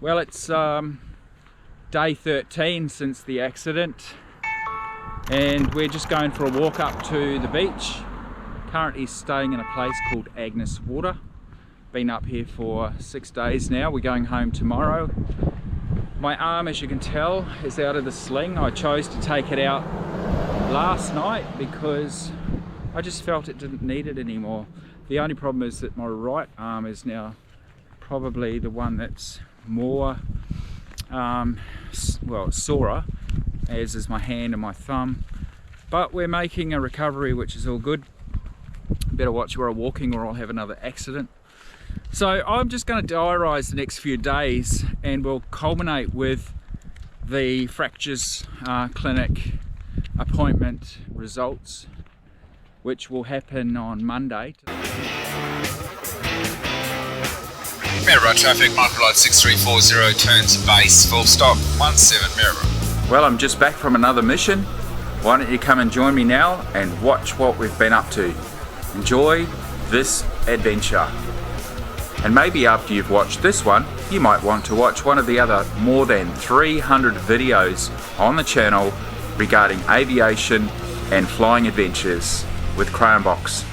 Well, it's day 13 since the accident, and we're just going for a walk up to the beach. Currently staying in a place called Agnes Water. Been up here for 6 days now. We're going home tomorrow. My arm, as you can tell, is out of the sling. I chose to take it out last night because I just felt it didn't need it anymore. The only problem is that my right arm is now probably the one that's more well, sorer, as is my hand and my thumb. But we're making a recovery, which is all good. Better watch where I'm walking or I'll have another accident. So I'm just going to diarise the next few days, and we'll culminate with the fractures clinic appointment results, which will happen on Monday. Mirror traffic, microlight 6340, turns base, full stop, 17 Mirror. Well, I'm just back from another mission. Why don't you come and join me now and watch what we've been up to. Enjoy this adventure. And maybe after you've watched this one, you might want to watch one of the other more than 300 videos on the channel regarding aviation and flying adventures with CrayonBox.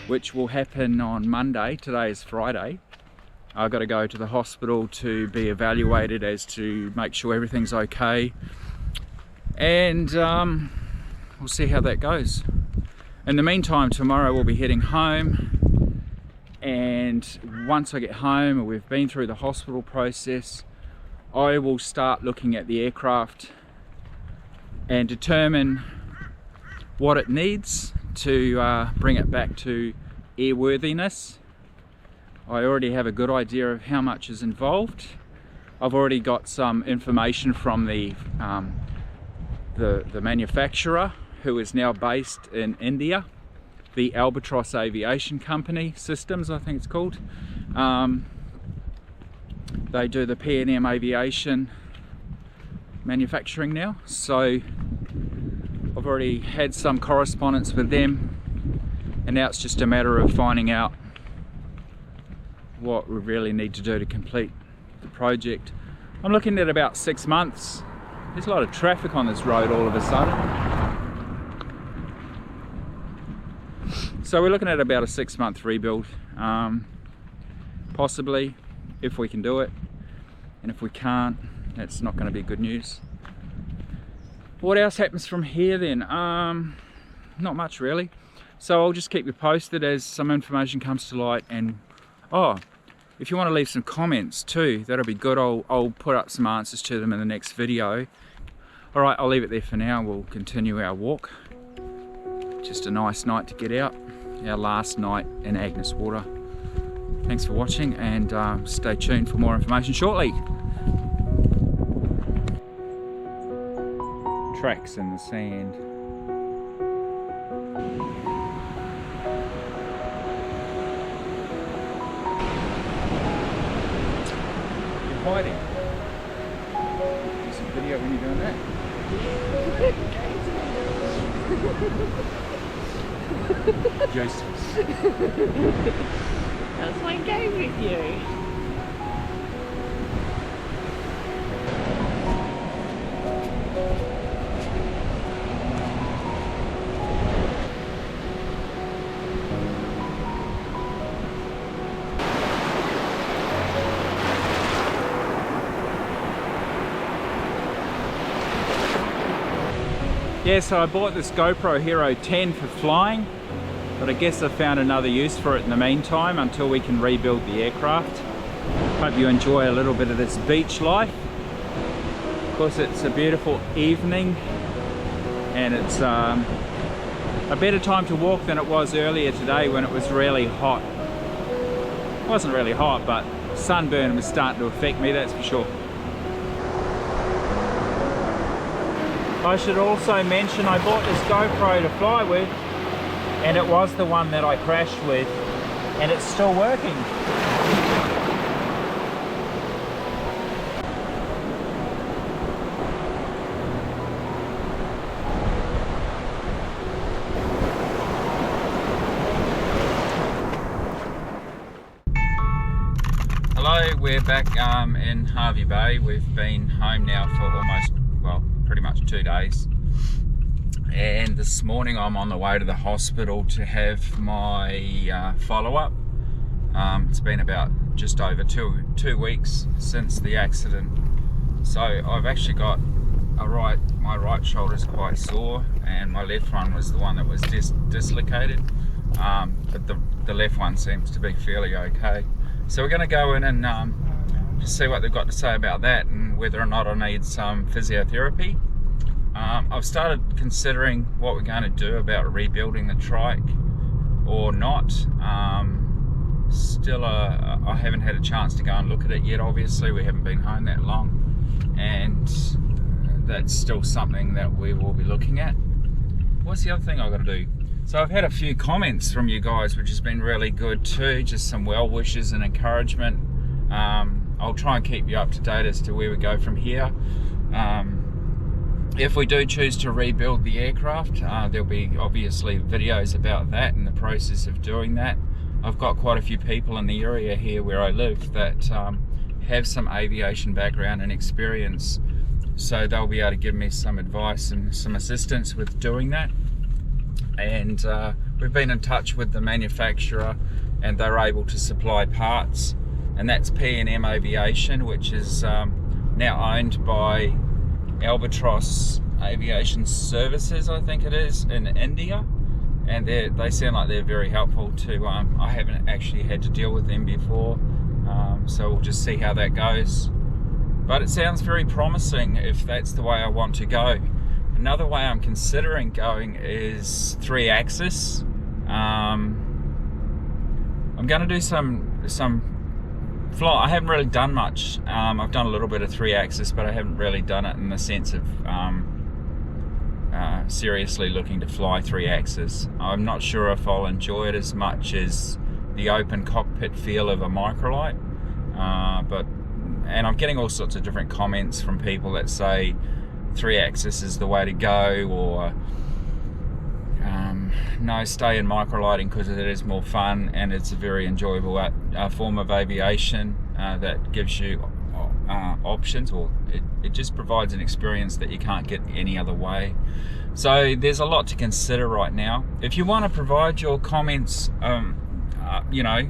Which will happen on Monday. Today is Friday. I've got to go to the hospital to be evaluated as to make sure everything's okay, and we'll see how that goes. In the meantime, tomorrow we'll be heading home, and once I get home and we've been through the hospital process, I will start looking at the aircraft and determine what it needs to bring it back to airworthiness. I already have a good idea of how much is involved. I've already got some information from the manufacturer, who is now based in India, the Abort Aviation Company Systems, I think it's called. They do the P&M aviation manufacturing now, so I've already had some correspondence with them, and now it's just a matter of finding out what we really need to do to complete the project. I'm looking at about 6 months. There's a lot of traffic on this road all of a sudden. So we're looking at about a 6-month rebuild, possibly, if we can do it. And if we can't, that's not going to be good news. What else happens from here then? Not much really. So I'll just keep you posted as some information comes to light. And if you want to leave some comments too, that'll be good. I'll put up some answers to them in the next video. Alright, I'll leave it there for now. We'll continue our walk. Just a nice night to get out. Our last night in Agnes Water. Thanks for watching, and stay tuned for more information shortly. Tracks in the sand. You're hiding. Do some video when you're doing that. Joseph. That's my game with you. Yeah, so I bought this GoPro Hero 10 for flying, but I guess I found another use for it in the meantime until we can rebuild the aircraft. Hope you enjoy a little bit of this beach life. Of course, it's a beautiful evening, and it's a better time to walk than it was earlier today when it was really hot. It wasn't really hot, but sunburn was starting to affect me, that's for sure. I should also mention I bought this GoPro to fly with, and it was the one that I crashed with, and it's still working. we're back in Hervey Bay. We've been home now for almost, well, pretty much 2 days. And this morning I'm on the way to the hospital to have my follow-up. It's been about just over two weeks since the accident. So I've actually got my right shoulder's quite sore, and my left one was the one that was dislocated. But the left one seems to be fairly okay. So we're going to go in and just see what they've got to say about that and whether or not I need some physiotherapy. I've started considering what we're going to do about rebuilding the trike or not. Still, I haven't had a chance to go and look at it yet. Obviously, we haven't been home that long, and that's still something that we will be looking at. What's the other thing I've got to do? So I've had a few comments from you guys, which has been really good too, just some well wishes and encouragement. I'll try and keep you up to date as to where we go from here. If we do choose to rebuild the aircraft, there'll be obviously videos about that and the process of doing that. I've got quite a few people in the area here where I live that have some aviation background and experience, so they'll be able to give me some advice and some assistance with doing that. And we've been in touch with the manufacturer, and they're able to supply parts, and that's P&M Aviation, which is now owned by Albatross Aviation Services, I think it is, in India, and they sound like they're very helpful too. I haven't actually had to deal with them before, so we'll just see how that goes, but it sounds very promising if that's the way I want to go. Another way I'm considering going is 3-axis. I'm going to do some fly. I haven't really done much. I've done a little bit of 3-axis, but I haven't really done it in the sense of seriously looking to fly 3-axis. I'm not sure if I'll enjoy it as much as the open cockpit feel of a microlight. And I'm getting all sorts of different comments from people that say 3-axis is the way to go, or no, stay in microlighting because it is more fun and it's a very enjoyable form of aviation that gives you options, or it just provides an experience that you can't get any other way. So there's a lot to consider right now. If you want to provide your comments you know,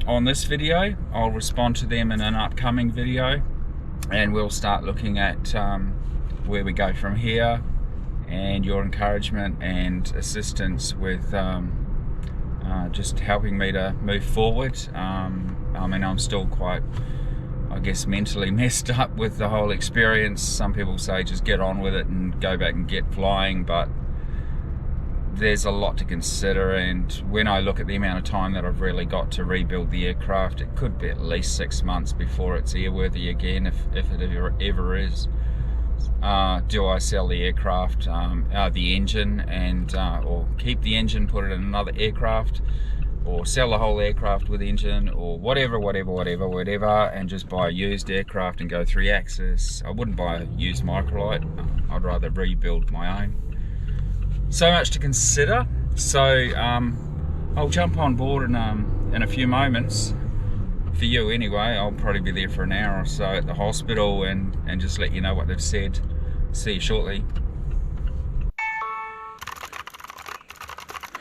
on this video, I'll respond to them in an upcoming video, and we'll start looking at where we go from here, and your encouragement and assistance with just helping me to move forward. I mean, I'm still quite, I guess, mentally messed up with the whole experience. Some people say just get on with it and go back and get flying, but there's a lot to consider, and when I look at the amount of time that I've really got to rebuild the aircraft, it could be at least 6 months before it's airworthy again, if it ever is. Do I sell the aircraft, the engine, and or keep the engine, put it in another aircraft, or sell the whole aircraft with engine, or whatever, and just buy a used aircraft and go 3-axis? I wouldn't buy a used microlight. I'd rather rebuild my own. So much to consider. So I'll jump on board in a few moments. For you anyway, I'll probably be there for an hour or so at the hospital and just let you know what they've said. See you shortly.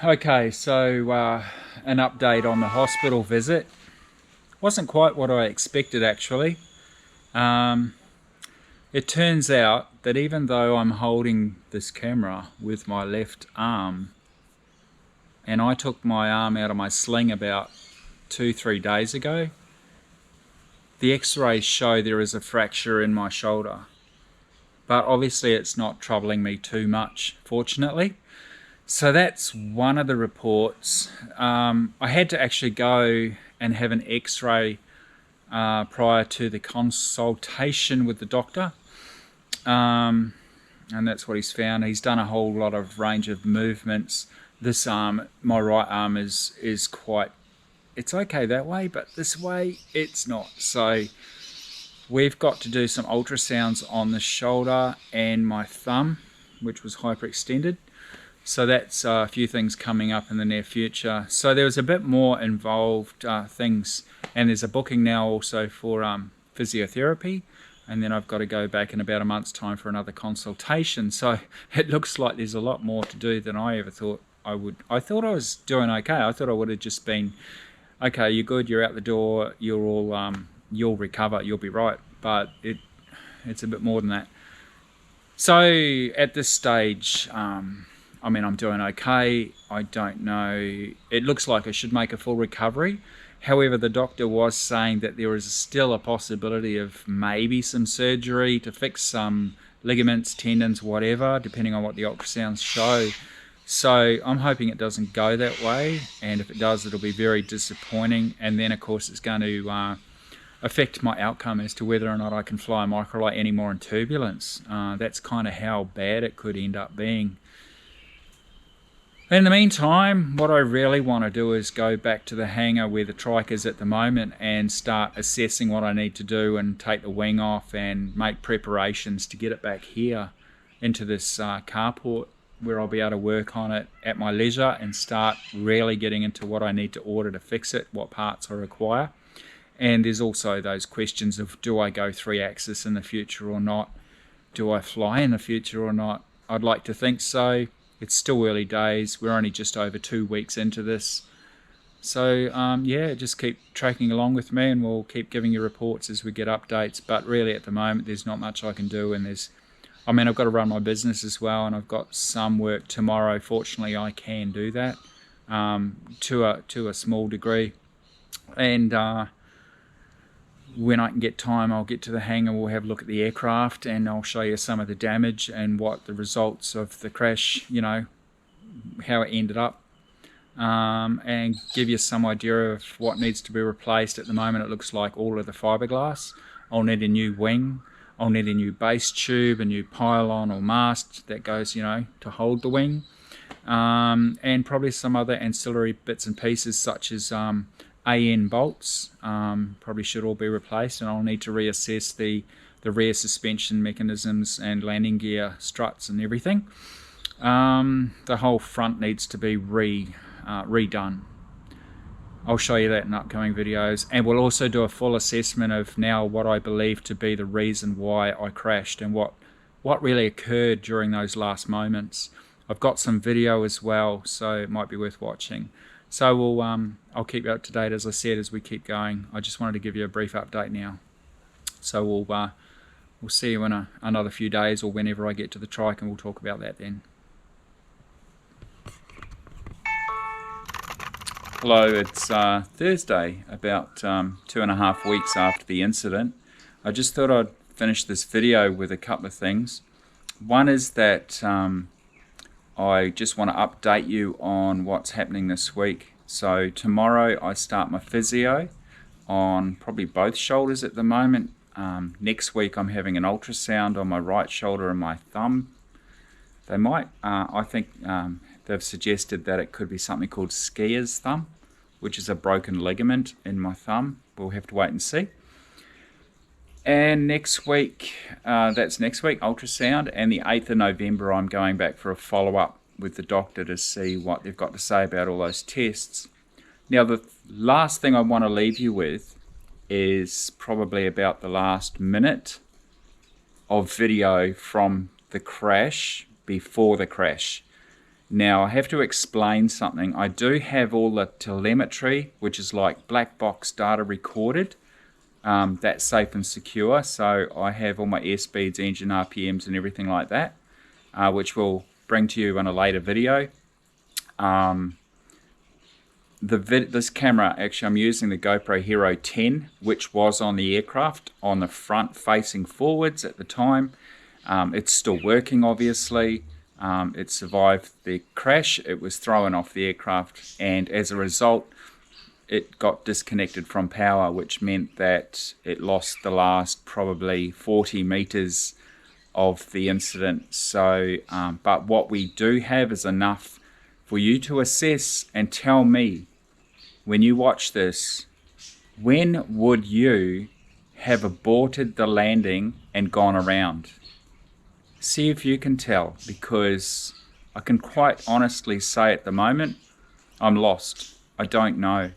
Okay, so an update on the hospital visit. Wasn't quite what I expected, actually. It turns out that even though I'm holding this camera with my left arm, and I took my arm out of my sling about 2-3 days ago, the x-rays show there is a fracture in my shoulder. But obviously it's not troubling me too much, fortunately. So that's one of the reports. I had to actually go and have an x-ray prior to the consultation with the doctor. And that's what he's found. He's done a whole lot of range of movements. This arm, my right arm, is quite, it's okay that way, but this way it's not. So we've got to do some ultrasounds on the shoulder and my thumb, which was hyperextended. So that's a few things coming up in the near future. So there was a bit more involved things, and there's a booking now also for physiotherapy, and then I've got to go back in about a month's time for another consultation. So it looks like there's a lot more to do than I ever thought I would. I thought I was doing okay. I thought I would have just been, okay, you're good, you're out the door, you're all, you'll recover, you'll be right. But it's a bit more than that. So at this stage, I mean, I'm doing okay. I don't know. It looks like I should make a full recovery. However, the doctor was saying that there is still a possibility of maybe some surgery to fix some ligaments, tendons, whatever, depending on what the ultrasounds show. So I'm hoping it doesn't go that way. And if it does, it'll be very disappointing. And then, of course, it's going to affect my outcome as to whether or not I can fly a microlight anymore in turbulence. That's kind of how bad it could end up being. In the meantime, what I really want to do is go back to the hangar where the trike is at the moment and start assessing what I need to do and take the wing off and make preparations to get it back here into this carport where I'll be able to work on it at my leisure and start really getting into what I need to order to fix it, what parts I require. And there's also those questions of, do I go 3-axis in the future or not? Do I fly in the future or not? I'd like to think so. It's still early days. We're only just over 2 weeks into this. So, yeah, just keep tracking along with me and we'll keep giving you reports as we get updates. But really at the moment, there's not much I can do. And I've got to run my business as well, and I've got some work tomorrow. Fortunately, I can do that to a small degree. And when I can get time, I'll get to the hangar, we'll have a look at the aircraft, and I'll show you some of the damage and what the results of the crash, how it ended up, and give you some idea of what needs to be replaced. At the moment, it looks like all of the fiberglass. I'll need a new wing, I'll need a new base tube, a new pylon or mast that goes, to hold the wing, and probably some other ancillary bits and pieces such as AN bolts probably should all be replaced, and I'll need to reassess the rear suspension mechanisms and landing gear struts and everything. The whole front needs to be redone. I'll show you that in upcoming videos, and we'll also do a full assessment of now what I believe to be the reason why I crashed and what really occurred during those last moments. I've got some video as well, so it might be worth watching. So I'll keep you up to date, as I said, as we keep going. I just wanted to give you a brief update now. So we'll see you in another few days or whenever I get to the trike, and we'll talk about that then. Hello, it's Thursday, about 2.5 weeks after the incident. I just thought I'd finish this video with a couple of things. One is that I just want to update you on what's happening this week. So tomorrow I start my physio on probably both shoulders at the moment. Next week I'm having an ultrasound on my right shoulder and my thumb. They might, I think they've suggested that it could be something called skier's thumb, which is a broken ligament in my thumb. We'll have to wait and see. And next week, that's next week, ultrasound, and the 8th of November I'm going back for a follow-up with the doctor to see what they've got to say about all those tests. Now, the last thing I want to leave you with is probably about the last minute of video from the crash, before the crash. Now, I have to explain something. I do have all the telemetry, which is like black box data recorded. That's safe and secure, so I have all my airspeeds, engine RPMs and everything like that, which we'll bring to you in a later video. This camera, actually I'm using the Gopro Hero 10, which was on the aircraft on the front facing forwards at the time. It's still working, obviously. It survived the crash. It was thrown off the aircraft, and as a result it got disconnected from power, which meant that it lost the last probably 40 meters of the incident. So but what we do have is enough for you to assess and tell me, when you watch this, when would you have aborted the landing and gone around? See if you can tell, because I can quite honestly say at the moment, I'm lost. I don't know.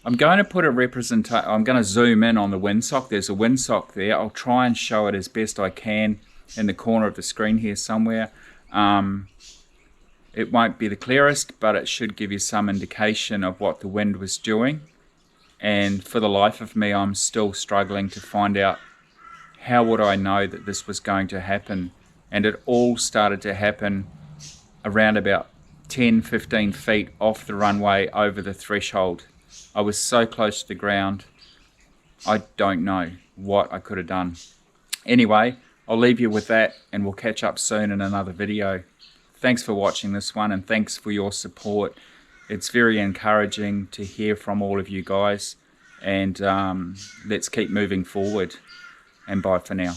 I'm going to put a representation, I'm going to zoom in on the windsock. There's a windsock there. I'll try and show it as best I can in the corner of the screen here somewhere. It won't be the clearest, but it should give you some indication of what the wind was doing. And for the life of me, I'm still struggling to find out how would I know that this was going to happen. And it all started to happen around about 10-15 feet off the runway over the threshold. I was so close to the ground, I don't know what I could have done. Anyway, I'll leave you with that, and we'll catch up soon in another video. Thanks for watching this one, and thanks for your support. It's very encouraging to hear from all of you guys, and let's keep moving forward. And bye for now.